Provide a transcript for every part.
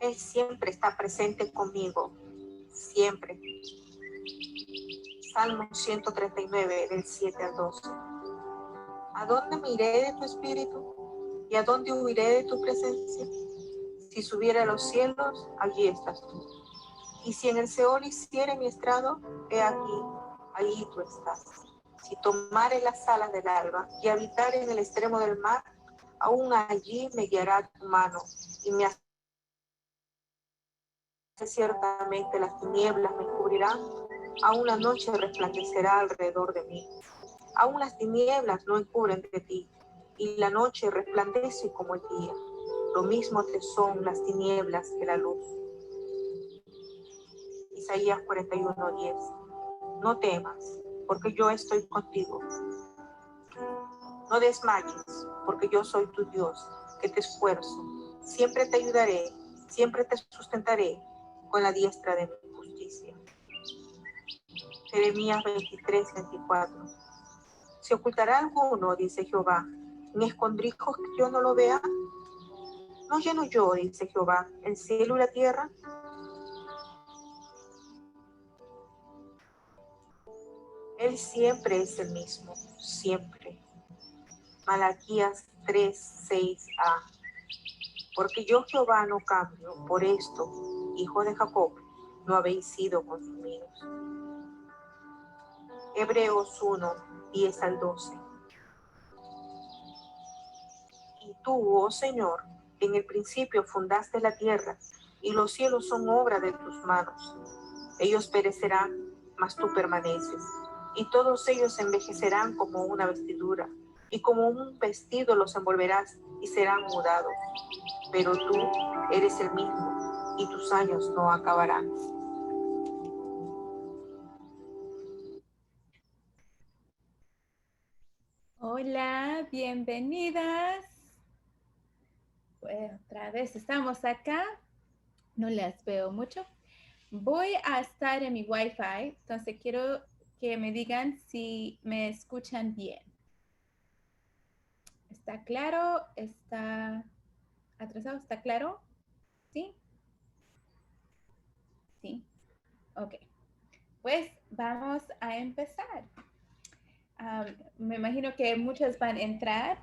Él siempre está presente conmigo, siempre. Salmo 139, del 7 al 12. ¿A dónde me iré de tu espíritu? ¿Y a dónde huiré de tu presencia? Si subiera a los cielos, allí estás tú. Y si en el Seol hiciere mi estrado, he aquí, allí tú estás. Si tomare las alas del alba y habitar en el extremo del mar, aún allí me guiará tu mano y me hace ciertamente las tinieblas me cubrirán, aún la noche resplandecerá alrededor de mí. Aún las tinieblas no encubren de ti, y la noche resplandece como el día. Lo mismo te son las tinieblas que la luz. Isaías 41:10. No temas, porque yo estoy contigo. No desmayes, porque yo soy tu Dios, que te esfuerzo. Siempre te ayudaré, siempre te sustentaré con la diestra de mi justicia. Jeremías 23:24. ¿Se ocultará alguno, dice Jehová, en escondrijos que yo no lo vea? ¿No lleno yo, dice Jehová, el cielo y la tierra? Él siempre es el mismo, siempre. Malaquías 3:6a. Porque yo Jehová no cambio, por esto, hijo de Jacob, no habéis sido consumidos. Hebreos 1:10 al 12. Y tú, oh Señor, en el principio fundaste la tierra, y los cielos son obra de tus manos. Ellos perecerán, mas tú permaneces, y todos ellos envejecerán como una vestidura, y como un vestido los envolverás y serán mudados. Pero tú eres el mismo, y tus años no acabarán. Hola, bienvenidas. Pues otra vez estamos acá. No las veo mucho. Voy a estar en mi Wi-Fi, entonces quiero que me digan si me escuchan bien. ¿Está claro? ¿Está atrasado? ¿Está claro? ¿Sí? Sí. Ok. Pues vamos a empezar. Me imagino que muchas van a entrar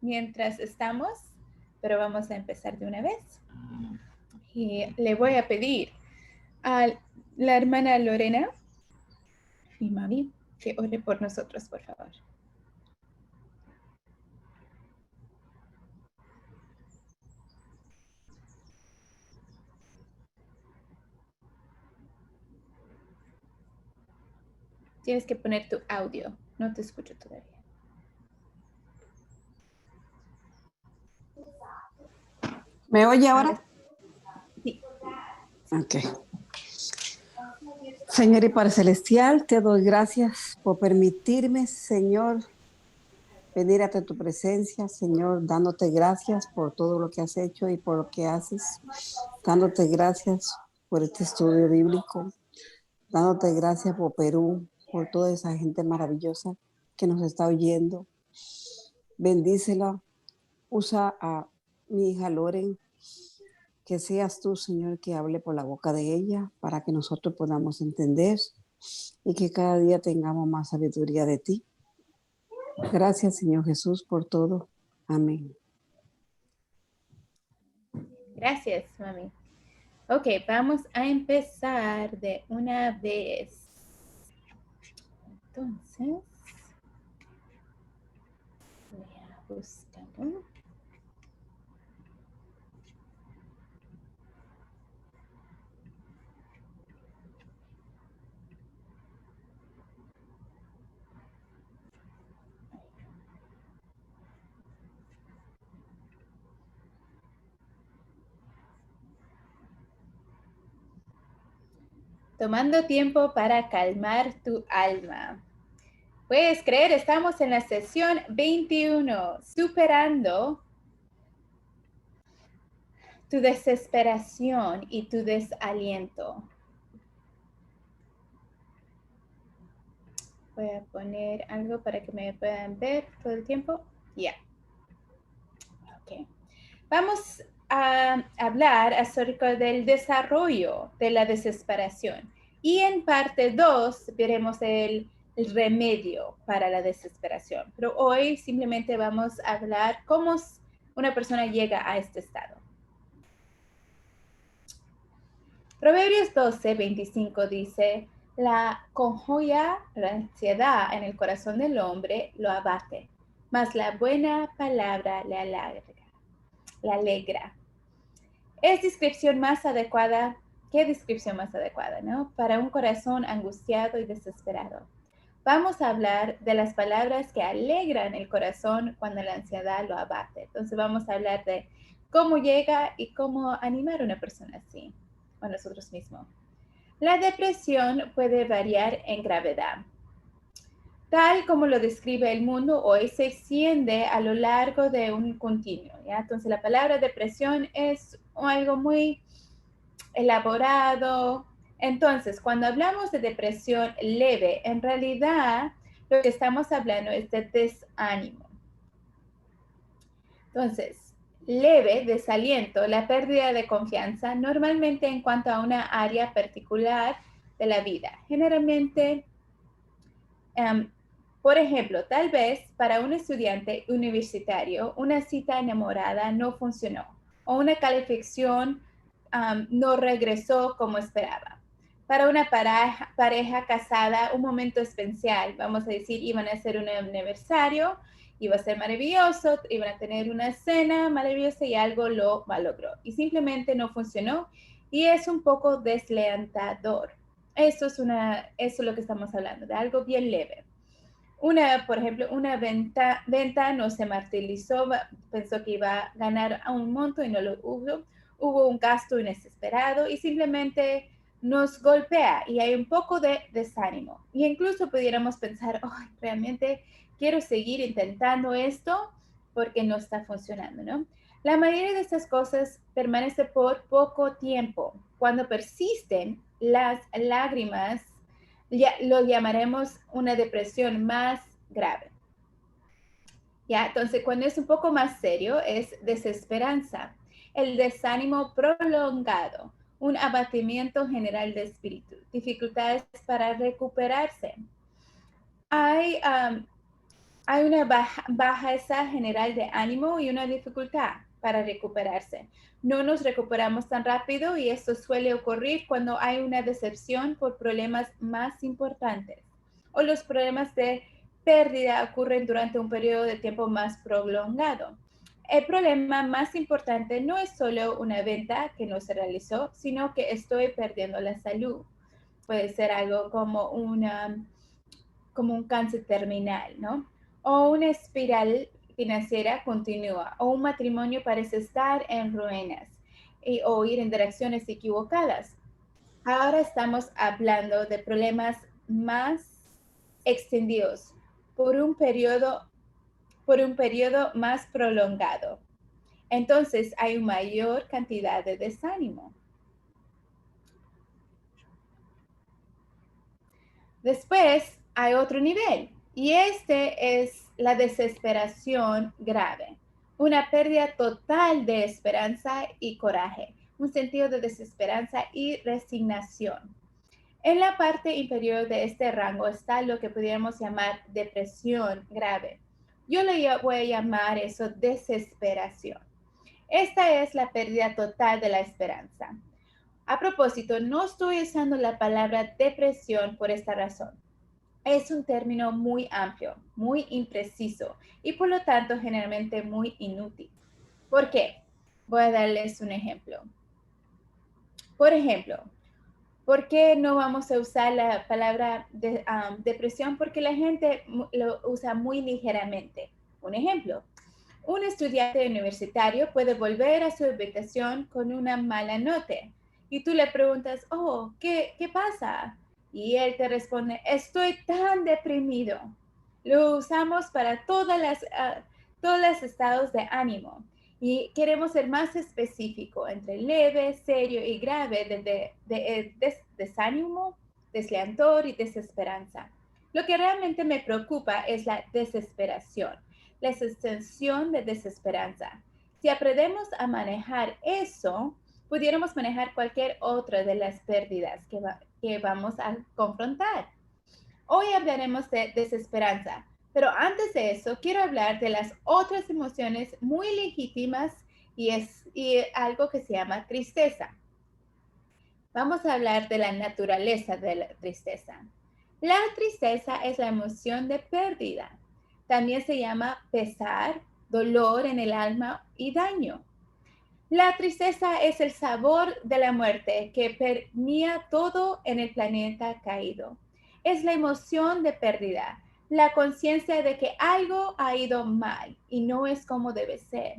mientras estamos, pero vamos a empezar de una vez. Y le voy a pedir a la hermana Lorena y mami que ore por nosotros, por favor. Tienes que poner tu audio. No te escucho todavía. ¿Me oye ahora? Sí. Ok. Señor y Padre Celestial, te doy gracias por permitirme, Señor, venir ante tu presencia, Señor, dándote gracias por todo lo que has hecho y por lo que haces, dándote gracias por este estudio bíblico, dándote gracias por Perú, por toda esa gente maravillosa que nos está oyendo. Bendícela, usa a mi hija Loren, que seas tú, Señor, que hable por la boca de ella para que nosotros podamos entender y que cada día tengamos más sabiduría de ti. Gracias, Señor Jesús, por todo. Amén. Gracias, mami. Ok, vamos a empezar de una vez. Entonces, voy a buscarlo. Tomando tiempo para calmar tu alma. Puedes creer, estamos en la sesión 21, superando tu desesperación y tu desaliento. Voy a poner algo para que me puedan ver todo el tiempo. Ya. Ok. Vamos a hablar acerca del desarrollo de la desesperación. Y en parte 2 veremos el remedio para la desesperación. Pero hoy simplemente vamos a hablar cómo una persona llega a este estado. Proverbios 12:25 dice, la congoja, la ansiedad en el corazón del hombre lo abate, mas la buena palabra le alegra. Es descripción más adecuada, ¿qué descripción más adecuada, no? Para un corazón angustiado y desesperado. Vamos a hablar de las palabras que alegran el corazón cuando la ansiedad lo abate. Entonces vamos a hablar de cómo llega y cómo animar a una persona así, o a nosotros mismos. La depresión puede variar en gravedad. Tal como lo describe el mundo hoy, se extiende a lo largo de un continuo, ¿ya? Entonces, la palabra depresión es algo muy elaborado. Entonces, cuando hablamos de depresión leve, en realidad lo que estamos hablando es de desánimo. Entonces, leve, desaliento, la pérdida de confianza, normalmente en cuanto a una área particular de la vida. Generalmente, por ejemplo, tal vez para un estudiante universitario, una cita enamorada no funcionó o una calificación no regresó como esperaba. Para una pareja casada, un momento especial, vamos a decir, iban a hacer un aniversario, iba a ser maravilloso, iban a tener una cena maravillosa y algo lo malogró. Y simplemente no funcionó y es un poco desalentador. Eso es lo que estamos hablando, de algo bien leve. Por ejemplo, una venta no se materializó, pensó que iba a ganar a un monto y no lo hubo. Hubo un gasto inesperado y simplemente nos golpea y hay un poco de desánimo. Y incluso pudiéramos pensar, oh, realmente quiero seguir intentando esto porque no está funcionando, ¿no? La mayoría de estas cosas permanece por poco tiempo. Cuando persisten las lágrimas, lo llamaremos una depresión más grave. ¿Ya? Entonces, cuando es un poco más serio, es desesperanza, el desánimo prolongado, un abatimiento general de espíritu, dificultades para recuperarse. Hay una bajeza general de ánimo y una dificultad para recuperarse. No nos recuperamos tan rápido y esto suele ocurrir cuando hay una decepción por problemas más importantes o los problemas de pérdida ocurren durante un periodo de tiempo más prolongado. El problema más importante no es solo una venta que no se realizó, sino que estoy perdiendo la salud. Puede ser algo como un cáncer terminal, ¿no? O una espiral financiera continua, o un matrimonio parece estar en ruinas, o ir en direcciones equivocadas. Ahora estamos hablando de problemas más extendidos por un periodo más prolongado. Entonces hay una mayor cantidad de desánimo. Después hay otro nivel y este es la desesperación grave, una pérdida total de esperanza y coraje, un sentido de desesperanza y resignación. En la parte inferior de este rango está lo que podríamos llamar depresión grave. Yo le voy a llamar eso desesperación. Esta es la pérdida total de la esperanza. A propósito, no estoy usando la palabra depresión por esta razón. Es un término muy amplio, muy impreciso y por lo tanto generalmente muy inútil. ¿Por qué? Voy a darles un ejemplo. Por ejemplo, ¿por qué no vamos a usar la palabra depresión? Porque la gente lo usa muy ligeramente. Un ejemplo, un estudiante universitario puede volver a su habitación con una mala nota y tú le preguntas, oh, ¿qué pasa? Y él te responde, estoy tan deprimido. Lo usamos para todos los estados de ánimo y queremos ser más específico entre leve, serio y grave de desánimo, desalentor y desesperanza. Lo que realmente me preocupa es la desesperación, la sensación de desesperanza. Si aprendemos a manejar eso, pudiéramos manejar cualquier otra de las pérdidas que vamos a confrontar. Hoy hablaremos de desesperanza, pero antes de eso quiero hablar de las otras emociones muy legítimas y algo que se llama tristeza. Vamos a hablar de la naturaleza de la tristeza. La tristeza es la emoción de pérdida. También se llama pesar, dolor en el alma y daño. La tristeza es el sabor de la muerte que permea todo en el planeta caído. Es la emoción de pérdida, la conciencia de que algo ha ido mal y no es como debe ser.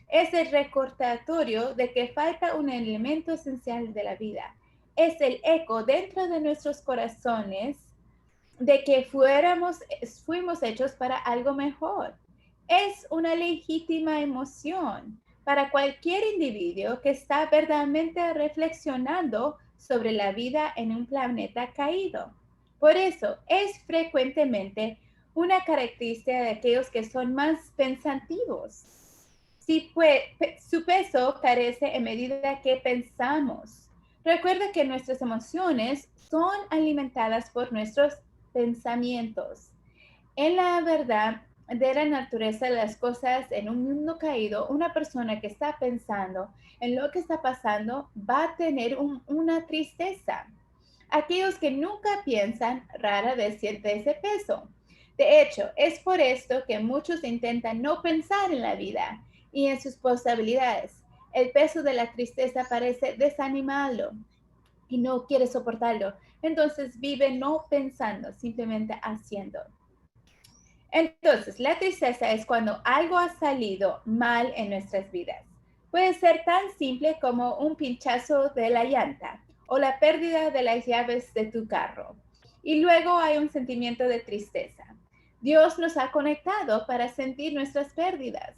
Es el recordatorio de que falta un elemento esencial de la vida. Es el eco dentro de nuestros corazones de que fuimos hechos para algo mejor. Es una legítima emoción para cualquier individuo que está verdaderamente reflexionando sobre la vida en un planeta caído. Por eso es frecuentemente una característica de aquellos que son más pensativos. Su peso carece en medida que pensamos. Recuerda que nuestras emociones son alimentadas por nuestros pensamientos. En la verdad de la naturaleza de las cosas en un mundo caído, una persona que está pensando en lo que está pasando va a tener una tristeza. Aquellos que nunca piensan rara vez sienten ese peso. De hecho, es por esto que muchos intentan no pensar en la vida y en sus posibilidades. El peso de la tristeza parece desanimarlo y no quiere soportarlo. Entonces vive no pensando, simplemente haciendo. Entonces, la tristeza es cuando algo ha salido mal en nuestras vidas. Puede ser tan simple como un pinchazo de la llanta o la pérdida de las llaves de tu carro. Y luego hay un sentimiento de tristeza. Dios nos ha conectado para sentir nuestras pérdidas.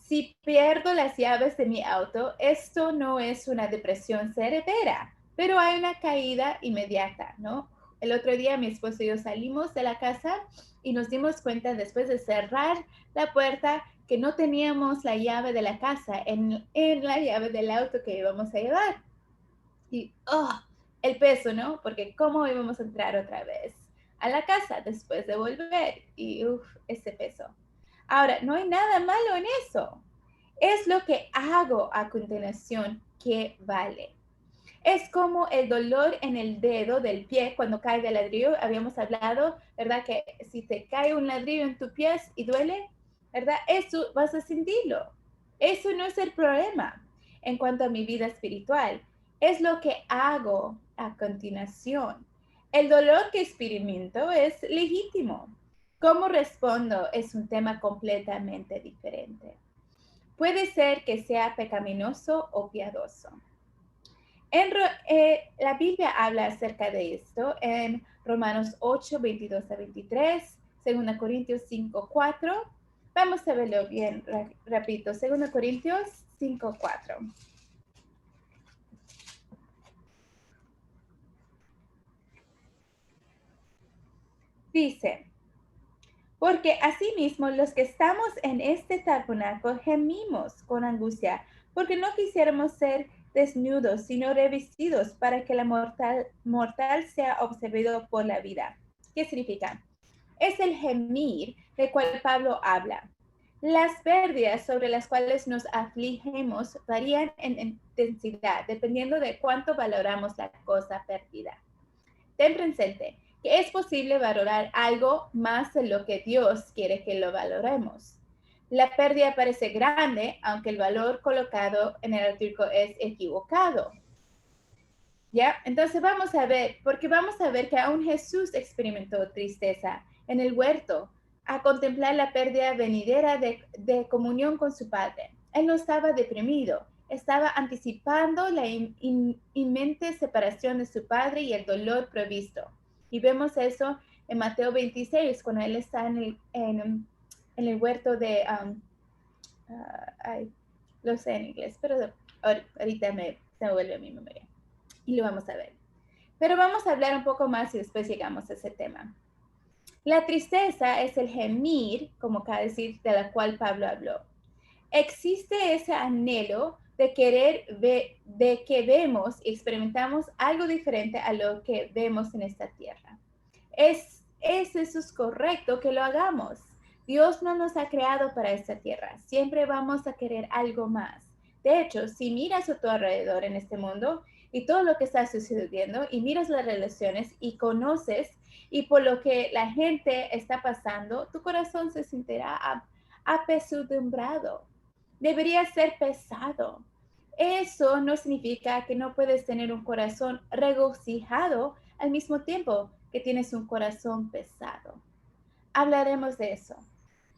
Si pierdo las llaves de mi auto, esto no es una depresión severa, pero hay una caída inmediata, ¿no? El otro día mi esposo y yo salimos de la casa y nos dimos cuenta después de cerrar la puerta que no teníamos la llave de la casa en la llave del auto que íbamos a llevar. Y el peso, ¿no? Porque ¿cómo íbamos a entrar otra vez a la casa después de volver? Y ese peso. Ahora, no hay nada malo en eso. Es lo que hago a continuación que vale. Es como el dolor en el dedo del pie cuando cae del ladrillo. Habíamos hablado, ¿verdad? Que si te cae un ladrillo en tu pie y duele, ¿verdad? Eso vas a sentirlo. Eso no es el problema. En cuanto a mi vida espiritual, es lo que hago a continuación. El dolor que experimento es legítimo. ¿Cómo respondo? Es un tema completamente diferente. Puede ser que sea pecaminoso o piadoso. La Biblia habla acerca de esto en Romanos 8, 22 a 23, 2 Corintios 5, 4. Vamos a verlo bien, repito, 2 Corintios 5, 4. Dice, porque asimismo los que estamos en este tabernáculo gemimos con angustia, porque no quisiéramos ser desnudos, sino revestidos para que la mortal sea observado por la vida. ¿Qué significa? Es el gemir del cual Pablo habla. Las pérdidas sobre las cuales nos afligimos varían en intensidad, dependiendo de cuánto valoramos la cosa perdida. Ten presente que es posible valorar algo más de lo que Dios quiere que lo valoremos. La pérdida parece grande, aunque el valor colocado en el artículo es equivocado. ¿Ya? Entonces vamos a ver, porque vamos a ver que aún Jesús experimentó tristeza en el huerto a contemplar la pérdida venidera de comunión con su Padre. Él no estaba deprimido, estaba anticipando la inminente separación de su Padre y el dolor previsto. Y vemos eso en Mateo 26, cuando él está en el huerto de, lo sé en inglés, pero ahorita se me vuelve a mi memoria. Y lo vamos a ver. Pero vamos a hablar un poco más y después llegamos a ese tema. La tristeza es el gemir, como acaba de decir, de la cual Pablo habló. existe ese anhelo de de que vemos y experimentamos algo diferente a lo que vemos en esta tierra. Eso es correcto que lo hagamos. Dios no nos ha creado para esta tierra. Siempre vamos a querer algo más. De hecho, si miras a tu alrededor en este mundo y todo lo que está sucediendo y miras las relaciones y conoces y por lo que la gente está pasando, tu corazón se sentirá apesadumbrado. Debería ser pesado. Eso no significa que no puedes tener un corazón regocijado al mismo tiempo que tienes un corazón pesado. Hablaremos de eso.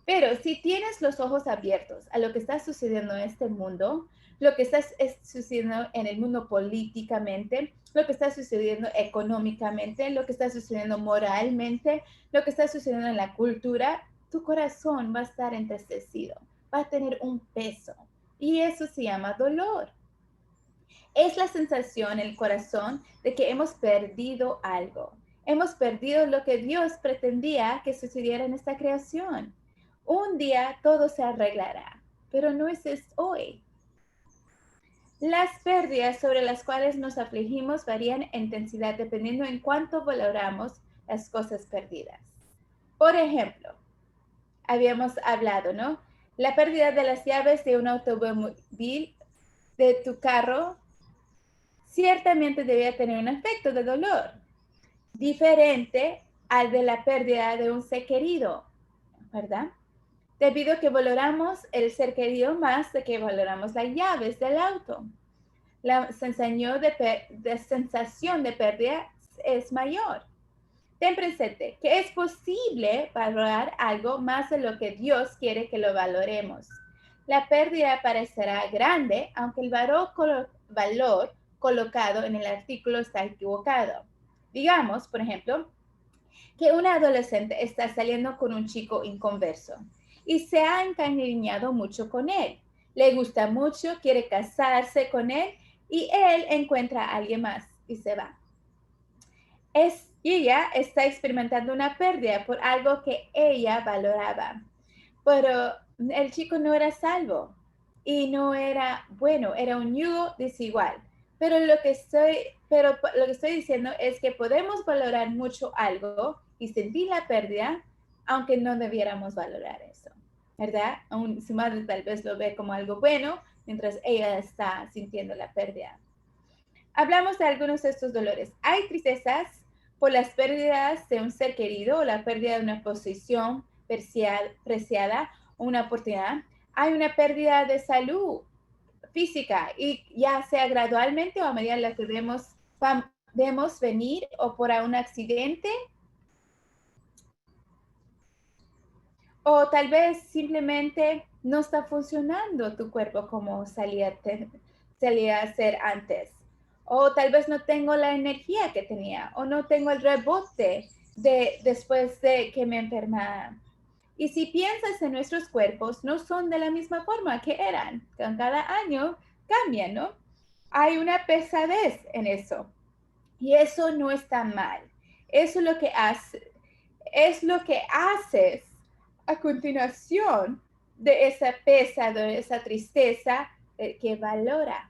Pero si tienes los ojos abiertos a lo que está sucediendo en este mundo, lo que está sucediendo en el mundo políticamente, lo que está sucediendo económicamente, lo que está sucediendo moralmente, lo que está sucediendo en la cultura, tu corazón va a estar entristecido, va a tener un peso. Y eso se llama dolor. Es la sensación en el corazón de que hemos perdido algo. Hemos perdido lo que Dios pretendía que sucediera en esta creación. Un día todo se arreglará, pero no es hoy. Las pérdidas sobre las cuales nos afligimos varían en intensidad dependiendo en cuánto valoramos las cosas perdidas. Por ejemplo, habíamos hablado, ¿no? La pérdida de las llaves de un automóvil, de tu carro, ciertamente debía tener un efecto de dolor, diferente al de la pérdida de un ser querido, ¿verdad? Debido a que valoramos el ser querido más de que valoramos las llaves del auto. La sensación de pérdida es mayor. Ten presente que es posible valorar algo más de lo que Dios quiere que lo valoremos. La pérdida parecerá grande, aunque el valor colocado en el artículo está equivocado. Digamos, por ejemplo, que una adolescente está saliendo con un chico inconverso y se ha encariñado mucho con él. Le gusta mucho, quiere casarse con él y él encuentra a alguien más y se va. Ella está experimentando una pérdida por algo que ella valoraba, pero el chico no era salvo y no era bueno, era un yugo desigual. Pero lo que estoy diciendo es que podemos valorar mucho algo y sentir la pérdida, aunque no debiéramos valorar eso, ¿verdad? Aún su madre tal vez lo ve como algo bueno, mientras ella está sintiendo la pérdida. Hablamos de algunos de estos dolores. Hay tristezas por las pérdidas de un ser querido o la pérdida de una posición preciada o una oportunidad. Hay una pérdida de salud física y ya sea gradualmente o a medida en que vemos venir o por un accidente o tal vez simplemente no está funcionando tu cuerpo como salía a ser antes. O tal vez no tengo la energía que tenía, o no tengo el rebote después de que me enfermara. Y si piensas en nuestros cuerpos, no son de la misma forma que eran. Con cada año cambian, ¿no? Hay una pesadez en eso. Y eso no está mal. Eso es lo que haces a continuación de esa pesadez, de esa tristeza que valora.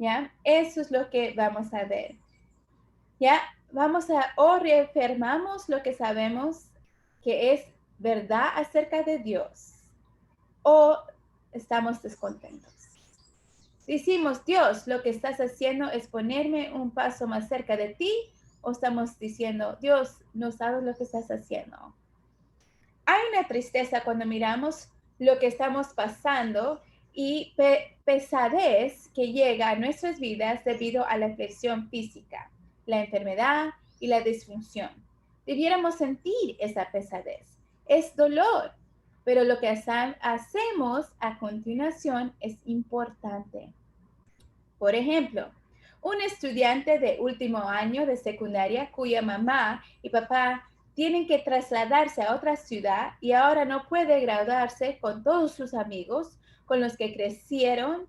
¿Ya? Eso es lo que vamos a ver. ¿Ya? O reafirmamos lo que sabemos que es verdad acerca de Dios, o estamos descontentos. Decimos, Dios, lo que estás haciendo es ponerme un paso más cerca de ti, o estamos diciendo, Dios, no sabes lo que estás haciendo. Hay una tristeza cuando miramos lo que estamos pasando y pesadez que llega a nuestras vidas debido a la aflicción física, la enfermedad y la disfunción. Debiéramos sentir esa pesadez. Es dolor, pero lo que hacemos a continuación es importante. Por ejemplo, un estudiante de último año de secundaria cuya mamá y papá tienen que trasladarse a otra ciudad y ahora no puede graduarse con todos sus amigos con los que crecieron,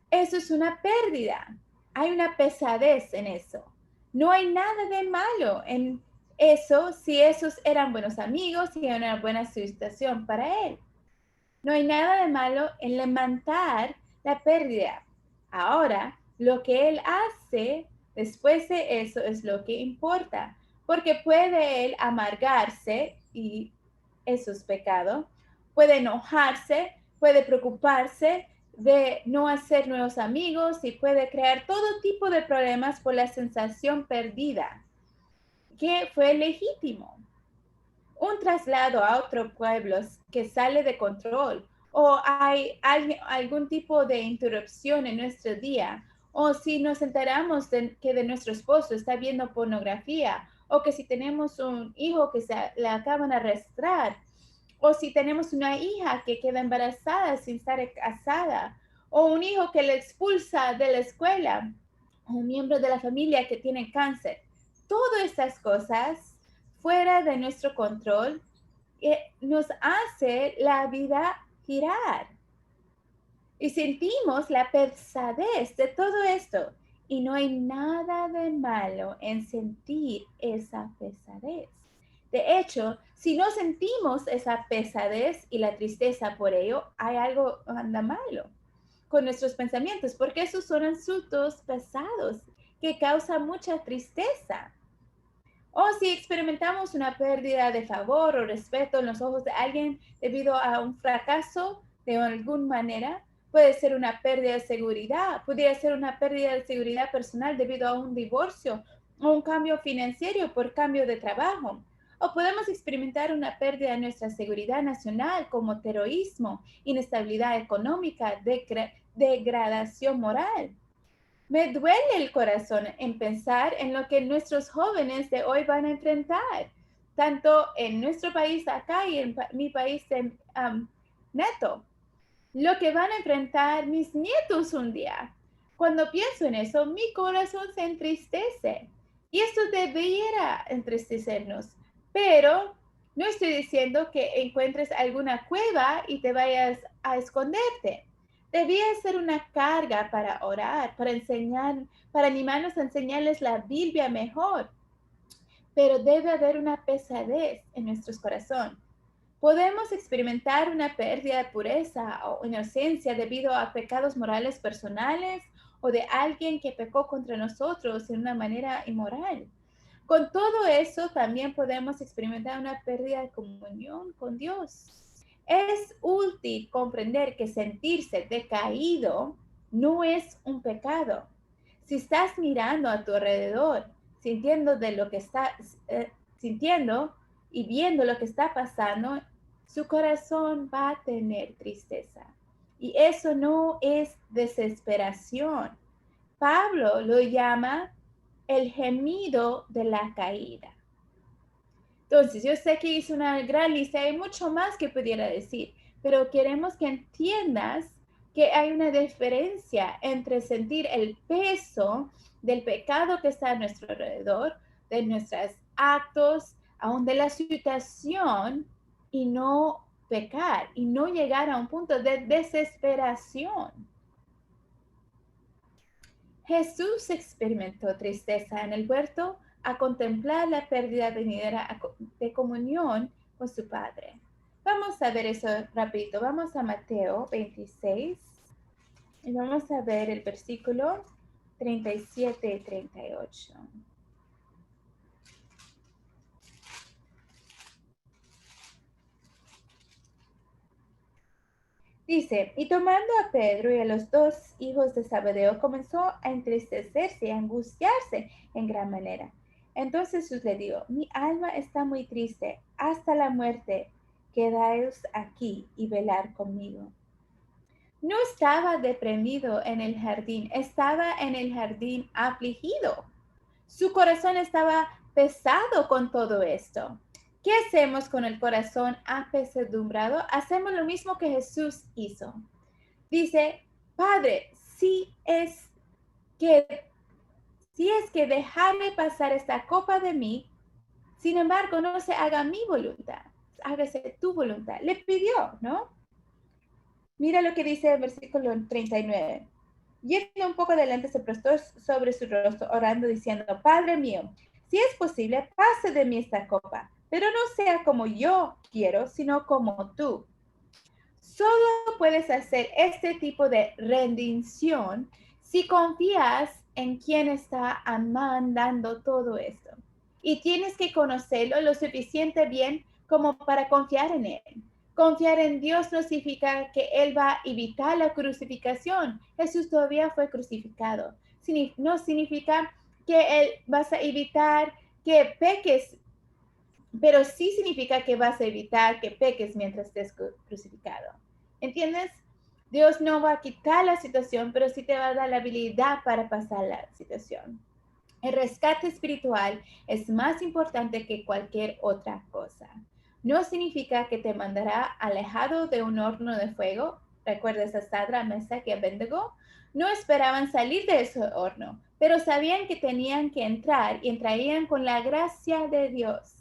eso es una pérdida. Hay una pesadez en eso. No hay nada de malo en eso si esos eran buenos amigos y era una buena situación para él. No hay nada de malo en lamentar la pérdida. Ahora, lo que él hace después de eso es lo que importa, porque puede él amargarse, y eso es pecado, puede enojarse, puede preocuparse de no hacer nuevos amigos y puede crear todo tipo de problemas por la sensación perdida, que fue legítimo. Un traslado a otro pueblo que sale de control, o hay algún tipo de interrupción en nuestro día, o si nos enteramos que de nuestro esposo está viendo pornografía, o que si tenemos un hijo que le acaban de arrestar, o si tenemos una hija que queda embarazada sin estar casada, o un hijo que le expulsa de la escuela, o un miembro de la familia que tiene cáncer. Todas estas cosas fuera de nuestro control nos hace la vida girar. Y sentimos la pesadez de todo esto. Y no hay nada de malo en sentir esa pesadez. De hecho, si no sentimos esa pesadez y la tristeza por ello, hay algo anda malo con nuestros pensamientos, porque esos son asuntos pesados que causan mucha tristeza. O si experimentamos una pérdida de favor o respeto en los ojos de alguien debido a un fracaso de alguna manera, puede ser una pérdida de seguridad, podría ser una pérdida de seguridad personal debido a un divorcio o un cambio financiero por cambio de trabajo. O podemos experimentar una pérdida de nuestra seguridad nacional como terrorismo, inestabilidad económica, degradación moral. Me duele el corazón en pensar en lo que nuestros jóvenes de hoy van a enfrentar, tanto en nuestro país acá y en mi país neto. Lo que van a enfrentar mis nietos un día. Cuando pienso en eso, mi corazón se entristece. Y esto debiera entristecernos. Pero no estoy diciendo que encuentres alguna cueva y te vayas a esconderte. Debía ser una carga para orar, para enseñar, para animarnos a enseñarles la Biblia mejor. Pero debe haber una pesadez en nuestros corazones. Podemos experimentar una pérdida de pureza o inocencia debido a pecados morales personales o de alguien que pecó contra nosotros de una manera inmoral. Con todo eso, también podemos experimentar una pérdida de comunión con Dios. Es útil comprender que sentirse decaído no es un pecado. Si estás mirando a tu alrededor, sintiendo de lo que sintiendo y viendo lo que está pasando, su corazón va a tener tristeza. Y eso no es desesperación. Pablo lo llama el gemido de la caída. Entonces, yo sé que hice una gran lista, hay mucho más que pudiera decir, pero queremos que entiendas que hay una diferencia entre sentir el peso del pecado que está a nuestro alrededor, de nuestros actos, aún de la situación, y no pecar, y no llegar a un punto de desesperación. Jesús experimentó tristeza en el huerto a contemplar la pérdida venidera de comunión con su Padre. Vamos a ver eso rapidito. Vamos a Mateo 26 y vamos a ver el versículo 37 y 38. Dice, y tomando a Pedro y a los dos hijos de Zebedeo, comenzó a entristecerse y a angustiarse en gran manera. Entonces Jesús le dijo, mi alma está muy triste hasta la muerte, quedaos aquí y velar conmigo. No estaba deprimido en el jardín, estaba en el jardín afligido. Su corazón estaba pesado con todo esto. ¿Qué hacemos con el corazón apesadumbrado? Hacemos lo mismo que Jesús hizo. Dice, Padre, si es que dejarme pasar esta copa de mí, sin embargo, no se haga mi voluntad, hágase tu voluntad. Le pidió, ¿no? Mira lo que dice el versículo 39. Yendo un poco adelante, se prostó sobre su rostro, orando, diciendo, Padre mío, si es posible, pase de mí esta copa, pero no sea como yo quiero, sino como tú. Solo puedes hacer este tipo de rendición si confías en quien está mandando todo esto. Y tienes que conocerlo lo suficiente bien como para confiar en él. Confiar en Dios no significa que Él va a evitar la crucificación. Jesús todavía fue crucificado. No significa que Él vas a evitar que peques, pero sí significa que vas a evitar que peques mientras estés crucificado. ¿Entiendes? Dios no va a quitar la situación, pero sí te va a dar la habilidad para pasar la situación. El rescate espiritual es más importante que cualquier otra cosa. No significa que te mandará alejado de un horno de fuego. ¿Recuerdas a Sadra, Mesach y Abednego? No esperaban salir de ese horno, pero sabían que tenían que entrar y entrarían con la gracia de Dios.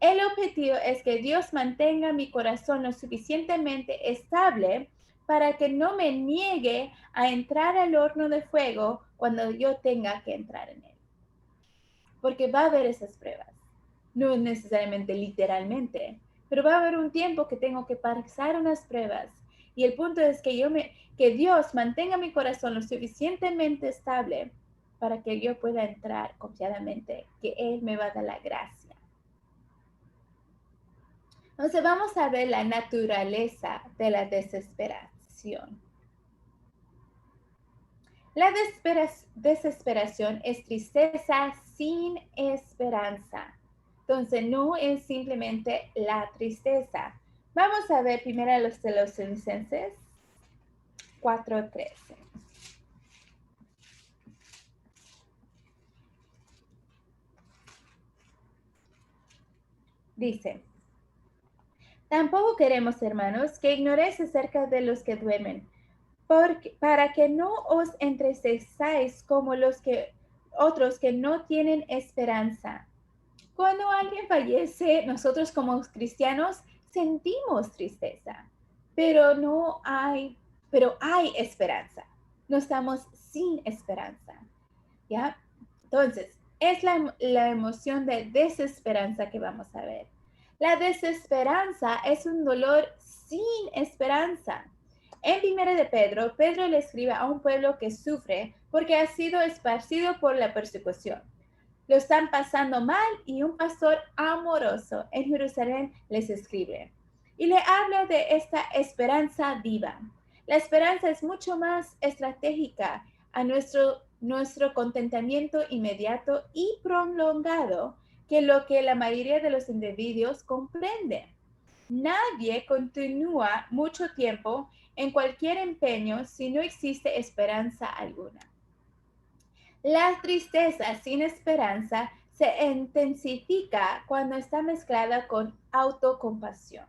El objetivo es que Dios mantenga mi corazón lo suficientemente estable para que no me niegue a entrar al horno de fuego cuando yo tenga que entrar en él. Porque va a haber esas pruebas. No necesariamente literalmente, pero va a haber un tiempo que tengo que pasar unas pruebas. Y el punto es que Dios mantenga mi corazón lo suficientemente estable para que yo pueda entrar confiadamente, que Él me va a dar la gracia. Entonces vamos a ver la naturaleza de la desesperación. La desesperación es tristeza sin esperanza. Entonces no es simplemente la tristeza. Vamos a ver primero a los Tesalonicenses 4:13. Dice: tampoco queremos, hermanos, que ignoréis acerca de los que duermen, para que no os entristezáis como otros que no tienen esperanza. Cuando alguien fallece, nosotros como cristianos sentimos tristeza, pero hay esperanza. No estamos sin esperanza, ¿ya? Entonces, es la emoción de desesperanza que vamos a ver. La desesperanza es un dolor sin esperanza. En 1 de Pedro, Pedro le escribe a un pueblo que sufre porque ha sido esparcido por la persecución. Lo están pasando mal y un pastor amoroso en Jerusalén les escribe y le habla de esta esperanza viva. La esperanza es mucho más estratégica a nuestro contentamiento inmediato y prolongado que lo que la mayoría de los individuos comprenden. Nadie continúa mucho tiempo en cualquier empeño si no existe esperanza alguna. La tristeza sin esperanza se intensifica cuando está mezclada con autocompasión.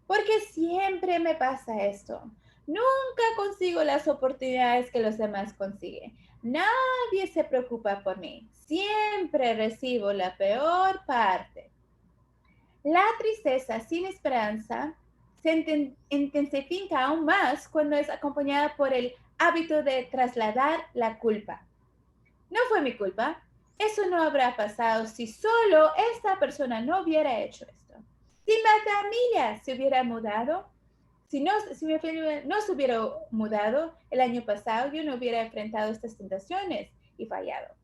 Porque siempre me pasa esto. Nunca consigo las oportunidades que los demás consiguen. Nadie se preocupa por mí. Siempre recibo la peor parte. La tristeza sin esperanza se intensifica aún más cuando es acompañada por el hábito de trasladar la culpa. No fue mi culpa. Eso no habrá pasado si solo esta persona no hubiera hecho esto. Si mi familia se hubiera mudado, si mi familia no se hubiera mudado el año pasado, yo no hubiera enfrentado estas tentaciones y fallado.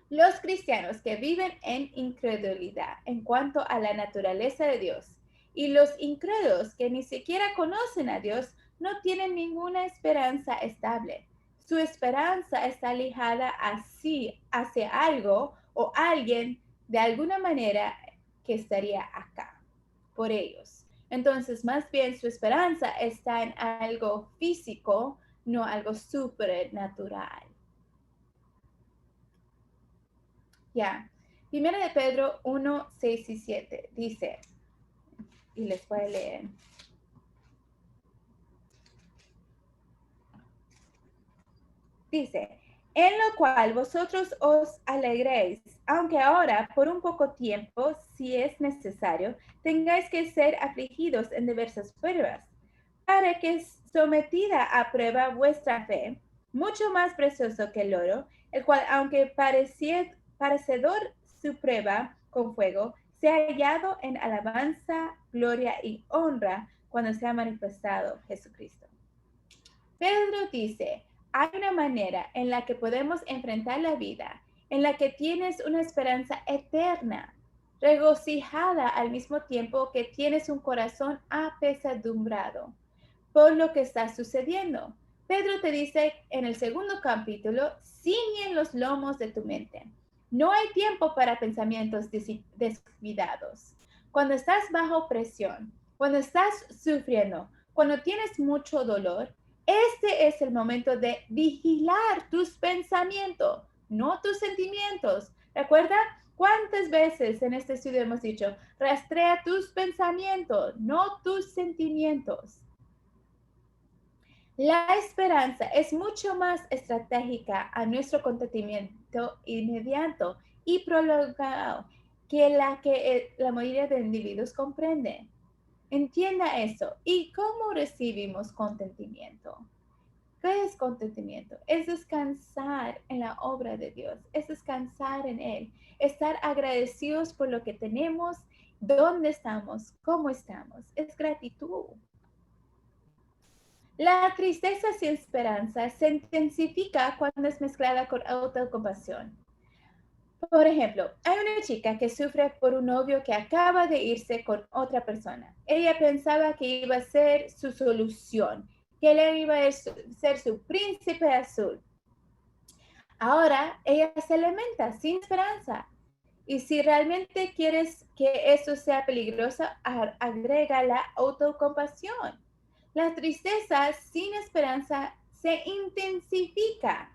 Los cristianos que viven en incredulidad en cuanto a la naturaleza de Dios y los incrédulos que ni siquiera conocen a Dios no tienen ninguna esperanza estable. Su esperanza está ligada hacia algo o alguien de alguna manera que estaría acá por ellos. Entonces, más bien su esperanza está en algo físico, no algo supernatural. Ya. 1 de Pedro 1, 6 y 7 dice, y les voy a leer. Dice, en lo cual vosotros os alegréis, aunque ahora por un poco tiempo, si es necesario, tengáis que ser afligidos en diversas pruebas, para que sometida a prueba vuestra fe, mucho más precioso que el oro, el cual aunque parecedor su prueba con fuego, sea hallado en alabanza, gloria y honra cuando se ha manifestado Jesucristo. Pedro dice, hay una manera en la que podemos enfrentar la vida, en la que tienes una esperanza eterna, regocijada al mismo tiempo que tienes un corazón apesadumbrado por lo que está sucediendo. Pedro te dice en el segundo capítulo, ciñe los lomos de tu mente. No hay tiempo para pensamientos descuidados. Cuando estás bajo presión, cuando estás sufriendo, cuando tienes mucho dolor, este es el momento de vigilar tus pensamientos, no tus sentimientos. ¿Recuerda? ¿Cuántas veces en este estudio hemos dicho, rastrea tus pensamientos, no tus sentimientos? La esperanza es mucho más estratégica a nuestro contentamiento inmediato y prolongado que la mayoría de individuos comprende. Entienda eso. ¿Y cómo recibimos contentamiento? ¿Qué es contentamiento? Es descansar en la obra de Dios, es descansar en Él, estar agradecidos por lo que tenemos, dónde estamos, cómo estamos. Es gratitud. La tristeza sin esperanza se intensifica cuando es mezclada con autocompasión. Por ejemplo, hay una chica que sufre por un novio que acaba de irse con otra persona. Ella pensaba que iba a ser su solución, que él iba a ser su príncipe azul. Ahora ella se lamenta sin esperanza. Y si realmente quieres que eso sea peligroso, agrega la autocompasión. La tristeza sin esperanza se intensifica,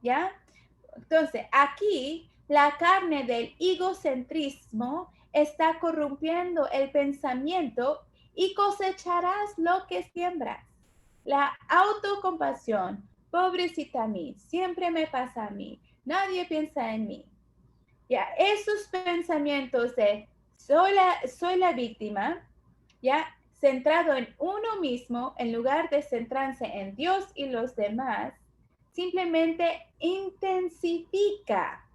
¿ya? Entonces, aquí la carne del egocentrismo está corrompiendo el pensamiento y cosecharás lo que siembras. La autocompasión, pobrecita a mí, siempre me pasa a mí, nadie piensa en mí. Ya, esos pensamientos de soy la víctima, ya, centrado en uno mismo, en lugar de centrarse en Dios y los demás, simplemente intensifica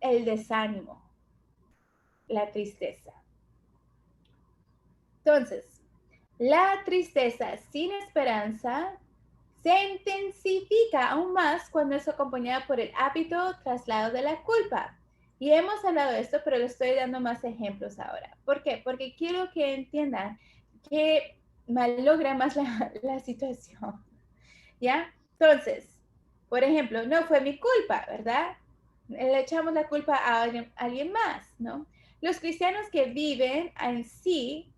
el desánimo, la tristeza. Entonces, la tristeza sin esperanza se intensifica aún más cuando es acompañada por el hábito traslado de la culpa. Y hemos hablado de esto, pero le estoy dando más ejemplos ahora. ¿Por qué? Porque quiero que entiendan que malogra más la situación. ¿Ya? Entonces, por ejemplo, no fue mi culpa, ¿verdad? Le echamos la culpa a alguien más, ¿no? Los cristianos que viven en sí,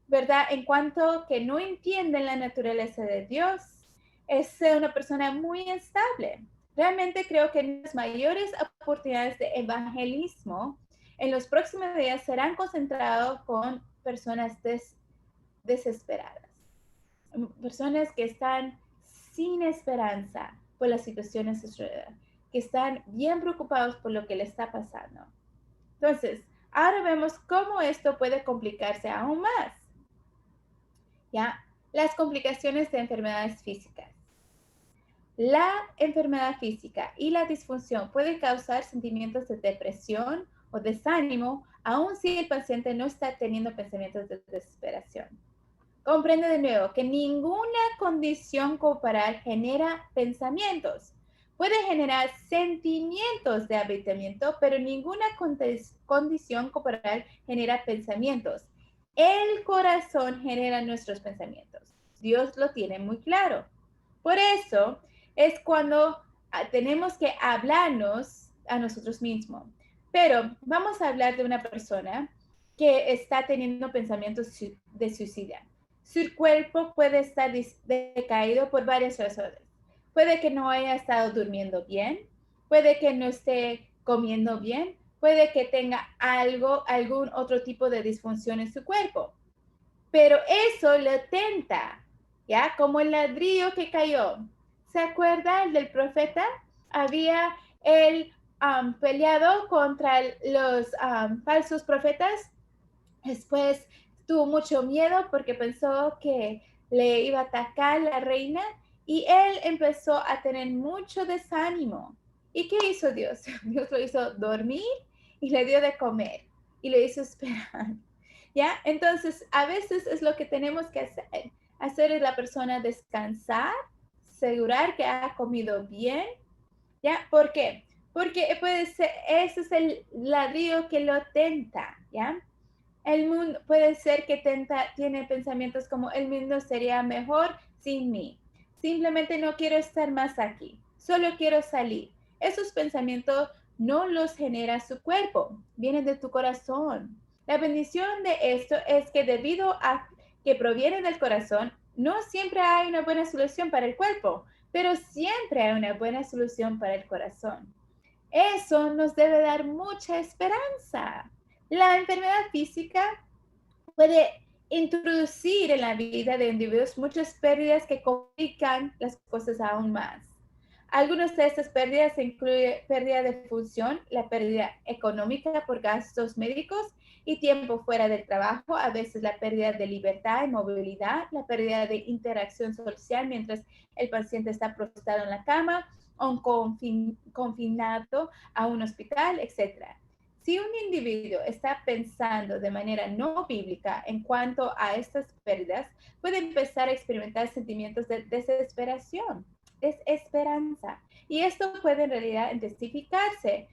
¿verdad? En cuanto que no entienden la naturaleza de Dios, es una persona muy inestable. Realmente creo que las mayores oportunidades de evangelismo en los próximos días serán concentrados con personas desesperadas, personas que están sin esperanza por las situaciones de su alrededor, que están bien preocupados por lo que le está pasando. Entonces, ahora vemos cómo esto puede complicarse aún más. ¿Ya? Las complicaciones de enfermedades físicas. La enfermedad física y la disfunción pueden causar sentimientos de depresión o desánimo, aun si el paciente no está teniendo pensamientos de desesperación. Comprende de nuevo que ninguna condición corporal genera pensamientos. Puede generar sentimientos de habitamiento, pero ninguna condición corporal genera pensamientos. El corazón genera nuestros pensamientos. Dios lo tiene muy claro. Por eso es cuando tenemos que hablarnos a nosotros mismos. Pero vamos a hablar de una persona que está teniendo pensamientos de suicidio. Su cuerpo puede estar decaído por varias razones. Puede que no haya estado durmiendo bien, puede que no esté comiendo bien, puede que tenga algún otro tipo de disfunción en su cuerpo. Pero eso lo tenta, ¿ya? Como el ladrillo que cayó. ¿Se acuerda el del profeta? Había él peleado contra los falsos profetas. Después tuvo mucho miedo porque pensó que le iba a atacar la reina y él empezó a tener mucho desánimo. ¿Y qué hizo Dios? Dios lo hizo dormir y le dio de comer y le hizo esperar. ¿Ya? Entonces, a veces es lo que tenemos que hacer. Hacer a la persona descansar, asegurar que ha comido bien. ¿Ya? ¿Por qué? Porque puede ser, ese es el ladrillo que lo tenta, ¿ya? El mundo puede ser que tiene pensamientos como el mundo sería mejor sin mí. Simplemente no quiero estar más aquí. Solo quiero salir. Esos pensamientos no los genera su cuerpo. Vienen de tu corazón. La bendición de esto es que debido a que proviene del corazón, no siempre hay una buena solución para el cuerpo, pero siempre hay una buena solución para el corazón. Eso nos debe dar mucha esperanza. La enfermedad física puede introducir en la vida de individuos muchas pérdidas que complican las cosas aún más. Algunas de estas pérdidas incluyen pérdida de función, la pérdida económica por gastos médicos y tiempo fuera del trabajo, a veces la pérdida de libertad y movilidad, la pérdida de interacción social mientras el paciente está postrado en la cama o confinado a un hospital, etc. Si un individuo está pensando de manera no bíblica en cuanto a estas pérdidas, puede empezar a experimentar sentimientos de desesperación, desesperanza. Y esto puede en realidad intensificarse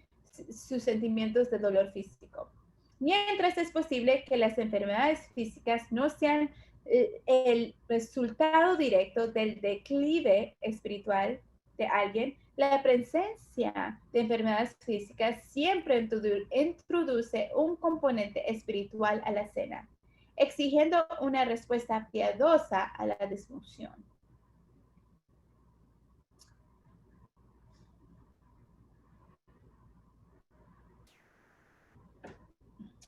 sus sentimientos de dolor físico. Mientras es posible que las enfermedades físicas no sean el resultado directo del declive espiritual de alguien, la presencia de enfermedades físicas siempre introduce un componente espiritual a la escena, exigiendo una respuesta piadosa a la disfunción.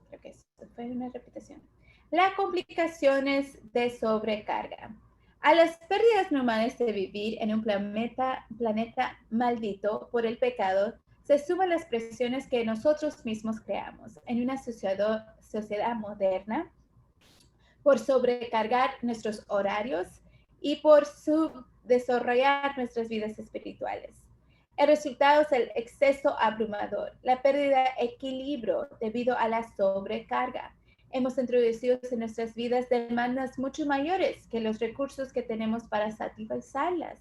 Creo que eso fue una repetición. Las complicaciones de sobrecarga. A las pérdidas normales de vivir en un planeta maldito por el pecado, se suman las presiones que nosotros mismos creamos en una sociedad moderna por sobrecargar nuestros horarios y por desarrollar nuestras vidas espirituales. El resultado es el exceso abrumador, la pérdida de equilibrio debido a la sobrecarga. Hemos introducido en nuestras vidas demandas mucho mayores que los recursos que tenemos para satisfacerlas.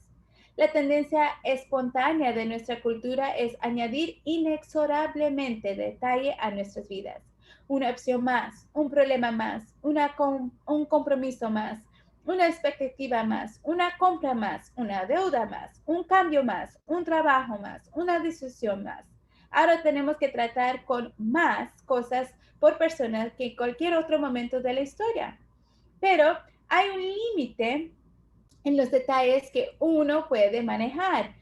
La tendencia espontánea de nuestra cultura es añadir inexorablemente detalle a nuestras vidas. Una opción más, un problema más, un compromiso más, una expectativa más, una compra más, una deuda más, un cambio más, un trabajo más, una decisión más. Ahora tenemos que tratar con más cosas por persona que en cualquier otro momento de la historia. Pero hay un límite en los detalles que uno puede manejar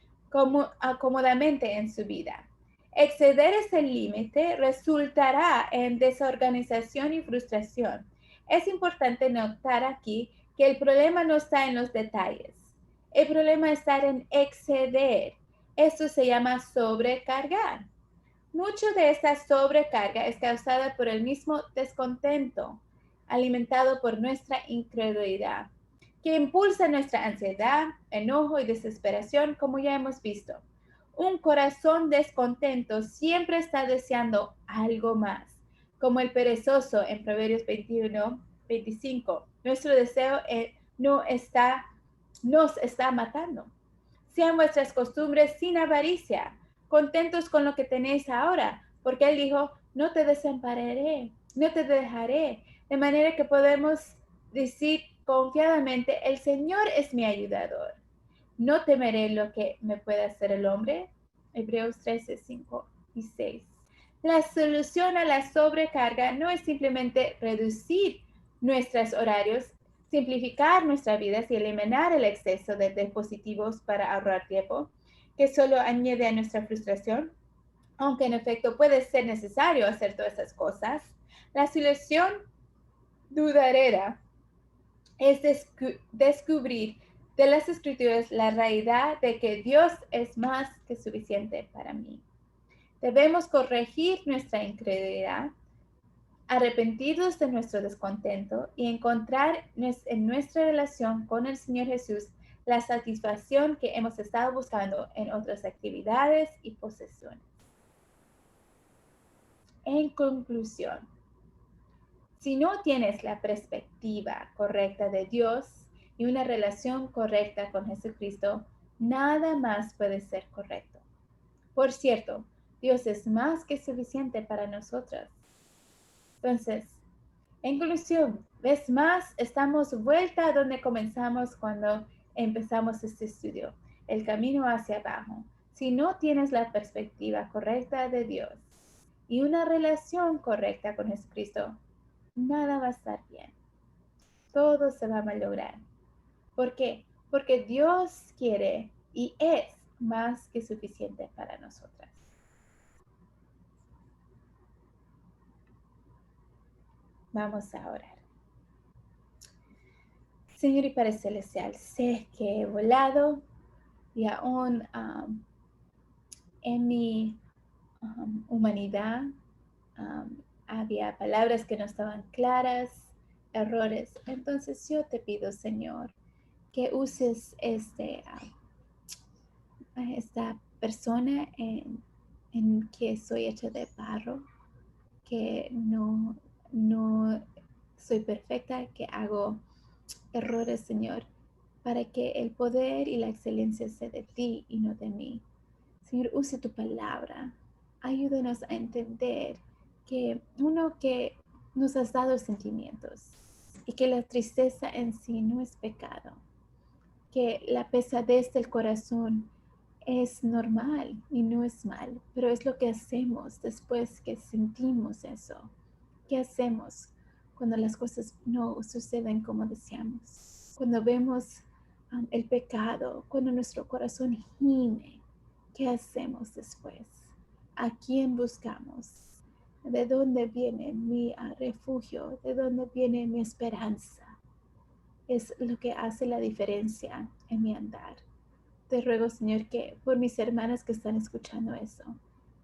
acomodamente en su vida. Exceder ese límite resultará en desorganización y frustración. Es importante notar aquí que el problema no está en los detalles. El problema está en exceder. Esto se llama sobrecargar. Mucho de esta sobrecarga es causada por el mismo descontento, alimentado por nuestra incredulidad, que impulsa nuestra ansiedad, enojo y desesperación, como ya hemos visto. Un corazón descontento siempre está deseando algo más, como el perezoso en Proverbios 21:25. Nuestro deseo nos está matando. Sean vuestras costumbres sin avaricia, contentos con lo que tenéis ahora, porque Él dijo, no te desampararé, no te dejaré, de manera que podemos decir confiadamente, el Señor es mi ayudador. No temeré lo que me pueda hacer el hombre. Hebreos 13:5 y 6. La solución a la sobrecarga no es simplemente reducir nuestros horarios, simplificar nuestras vidas y eliminar el exceso de dispositivos para ahorrar tiempo, que solo añade a nuestra frustración, aunque en efecto puede ser necesario hacer todas esas cosas. La solución duradera es descubrir de las escrituras la realidad de que Dios es más que suficiente para mí. Debemos corregir nuestra incredulidad, arrepentirnos de nuestro descontento y encontrar en nuestra relación con el Señor Jesús la satisfacción que hemos estado buscando en otras actividades y posesiones. En conclusión, Si no tienes la perspectiva correcta de Dios y una relación correcta con Jesucristo, nada más puede ser correcto. Por cierto, Dios es más que suficiente para nosotros. Entonces, en conclusión, vez más, estamos vuelta a donde comenzamos cuando empezamos este estudio, el camino hacia abajo. Si no tienes la perspectiva correcta de Dios y una relación correcta con Jesucristo, nada va a estar bien. Todo se va a malograr. ¿Por qué? Porque Dios quiere y es más que suficiente para nosotras. Vamos a orar. Señor y Padre Celestial, sé que he volado y aún en mi humanidad había palabras que no estaban claras, errores. Entonces yo te pido, Señor, que uses esta persona en que soy hecha de barro, que no soy perfecta, que hago errores, Señor, para que el poder y la excelencia sea de ti y no de mí. Señor, use tu palabra. Ayúdanos a entender que nos has dado sentimientos y que la tristeza en sí no es pecado, que la pesadez del corazón es normal y no es mal, pero es lo que hacemos después que sentimos eso. ¿Qué hacemos cuando las cosas no suceden como deseamos? Cuando vemos el pecado, cuando nuestro corazón gime, ¿qué hacemos después? ¿A quién buscamos? ¿De dónde viene mi refugio? ¿De dónde viene mi esperanza? Es lo que hace la diferencia en mi andar. Te ruego, Señor, que por mis hermanas que están escuchando eso,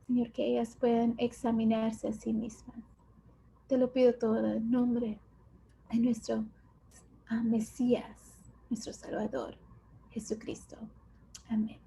Señor, que ellas puedan examinarse a sí mismas. Te lo pido todo en nombre de nuestro Mesías, nuestro Salvador, Jesucristo. Amén.